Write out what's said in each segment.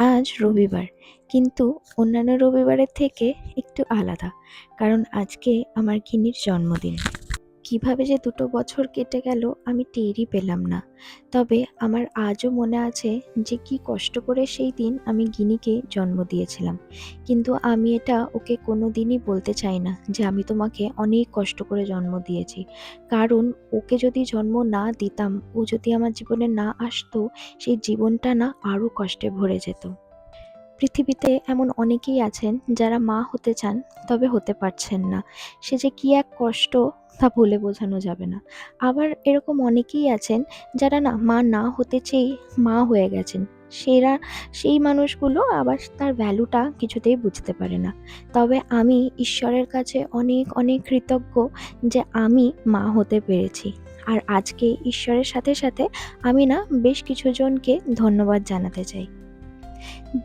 আজ রবিবার, কিন্তু অন্যান্য রবিবারের থেকে একটু আলাদা। কারণ আজকে আমার গিনির জন্মদিন। কিভাবে যে ২ বছর কেটে গেল আমি টেরই পেলাম না। তবে আমার আজও মনে আছে যে কি কষ্ট করে সেই দিন আমি গিনিকে জন্ম দিয়েছিলাম। কিন্তু আমি এটা ওকে কোনোদিনই বলতে চাই না যে আমি তোমাকে অনেক কষ্ট করে জন্ম দিয়েছি। কারণ ওকে যদি জন্ম না দিতাম, ও যদি আমার জীবনে না আসতো, সেই জীবনটা না আরও কষ্টে ভরে যেত। পৃথিবীতে এমন অনেকেই আছেন যারা মা হতে চান, তবে হতে পারছেন না। সে যে কি এক কষ্ট তা বলে বোঝানো যাবে না। আবার এরকম অনেকেই আছেন যারা না মা না হতে চেয়েই মা হয়ে গেছেন। সেরা সেই মানুষগুলো আবার তার ভ্যালুটা কিছুতেই বুঝতে পারে না। তবে আমি ঈশ্বরের কাছে অনেক অনেক কৃতজ্ঞ যে আমি মা হতে পেরেছি। আর আজকে ঈশ্বরের সাথে সাথে আমি না বেশ কিছুজনকে ধন্যবাদ জানাতে চাই।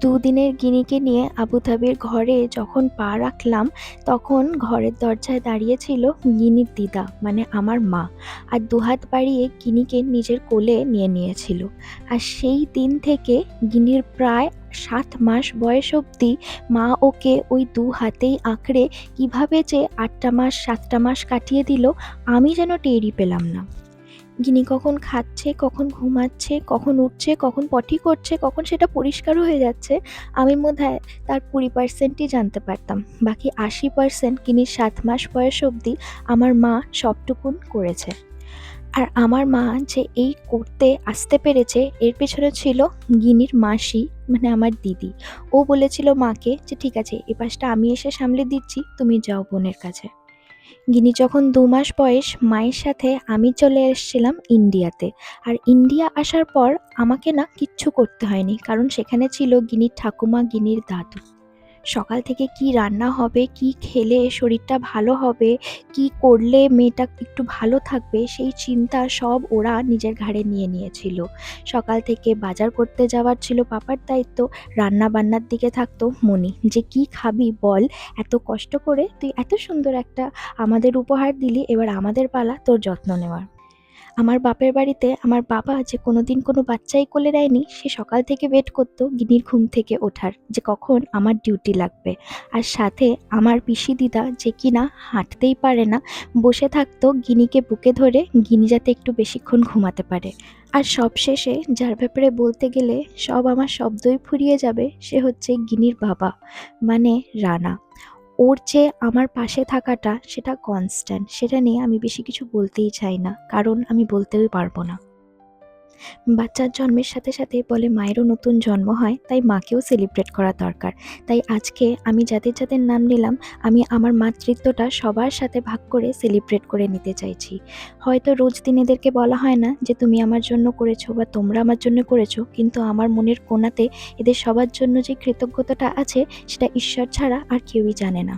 দুদিনের গিনিকে নিয়ে আবুধাবির ঘরে যখন পা রাখলাম, তখন ঘরের দরজায় দাঁড়িয়ে ছিল গিনির দিদা, মানে আমার মা। আর দুহাত বাড়িয়ে গিনিকে নিজের কোলে নিয়ে নিয়েছিল। আর সেই দিন থেকে গিনির প্রায় ৭ মাস বয়স অবধি মা ওকে ওই দু হাতেই আঁকড়ে কীভাবে যে ৮টা মাস ৭টা মাস কাটিয়ে দিল, আমি যেন টেরই পেলাম না। গিনি কখন খাচ্ছে, কখন ঘুমাচ্ছে, কখন উঠছে, কখন পটি করছে, কখন সেটা পরিষ্কারও হয়ে যাচ্ছে, আমি বোধহয় তার ২০% জানতে পারতাম। বাকি ৮০% গিনির ৭ মাস বয়স অবধি আমার মা সবটুকুন করেছে। আর আমার মা যে এই করতে আসতে পেরেছে, এর পেছনে ছিল গিনির মাসি, মানে আমার দিদি। ও বলেছিল মাকে যে, "ঠিক আছে, এ পাশটা আমি এসে সামলে দিচ্ছি, তুমি যাও বোনের কাছে।" গিনি যখন ২ মাস বয়স, মায়ের সাথে আমি চলে এসেছিলাম ইন্ডিয়াতে। আর ইন্ডিয়া আসার পর আমাকে না কিচ্ছু করতে হয়নি, কারণ সেখানে ছিল গিনির ঠাকুমা, গিনির দাদু। সকাল থেকে কি রান্না হবে, কি খেলে শরীরটা ভালো হবে, কি করলে মেয়েটা একটু ভালো থাকবে, সেই চিন্তা সব ওরা নিজের ঘাড়ে নিয়ে নিয়েছিল। সকাল থেকে বাজার করতে যাওয়ার ছিল পাপার দায়িত্ব, রান্না বান্নার দিকে থাকতো মনি, যে কি খাবি বল, এত কষ্ট করে তুই এত সুন্দর একটা আমাদের উপহার দিলি, এবার আমাদের পালা তোর যত্ন নেওয়ার। আমার বাপের বাড়িতে আমার বাবা যে কোনোদিন কোনো বাচ্চাই কোলে দেয়নি, সে সকাল থেকে ওয়েট করতো গিনির ঘুম থেকে ওঠার, যে কখন আমার ডিউটি লাগবে। আর সাথে আমার পিসি দিদা, যে কিনা হাঁটতেই পারে না, বসে থাকতো গিনিকে বুকে ধরে, গিনি যাতে একটু বেশিক্ষণ ঘুমাতে পারে। আর সবশেষে যার ব্যাপারে বলতে গেলে সব আমার শব্দই ফুরিয়ে যাবে, সে হচ্ছে গিনির বাবা, মানে রানা। ওর যে আমার পাশে থাকাটা, সেটা কনস্ট্যান্ট। সেটা নিয়ে আমি বেশি কিছু বলতেই চাই না, কারণ আমি বলতেও পারবো না। বাচ্চার জন্মের সাথে সাথে বলে মায়েরও নতুন জন্ম হয়, তাই মাকেও সেলিব্রেট করা দরকার। তাই আজকে আমি যাদের যাদের নাম নিলাম, আমি আমার মাতৃত্বটা সবার সাথে ভাগ করে সেলিব্রেট করে নিতে চাইছি। হয়তো রোজ দিন এদেরকে বলা হয় না যে তুমি আমার জন্য করেছো বা তোমরা আমার জন্য করেছো, কিন্তু আমার মনের কোণাতে এদের সবার জন্য যে কৃতজ্ঞতাটা আছে, সেটা ঈশ্বর ছাড়া আর কেউই জানে না।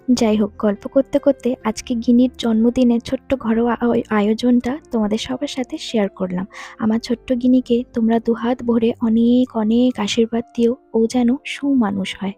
যাই হোক, গল্প করতে করতে আজকে গিনির জন্মদিনের ছোট্ট ঘরোয়া আয়োজনটা তোমাদের সবার সাথে শেয়ার করলাম। আমার ছোট্ট গিনিকে তোমরা দুহাত ভরে অনেক অনেক আশীর্বাদ দিও, ও যেন সুমানুষ হয়।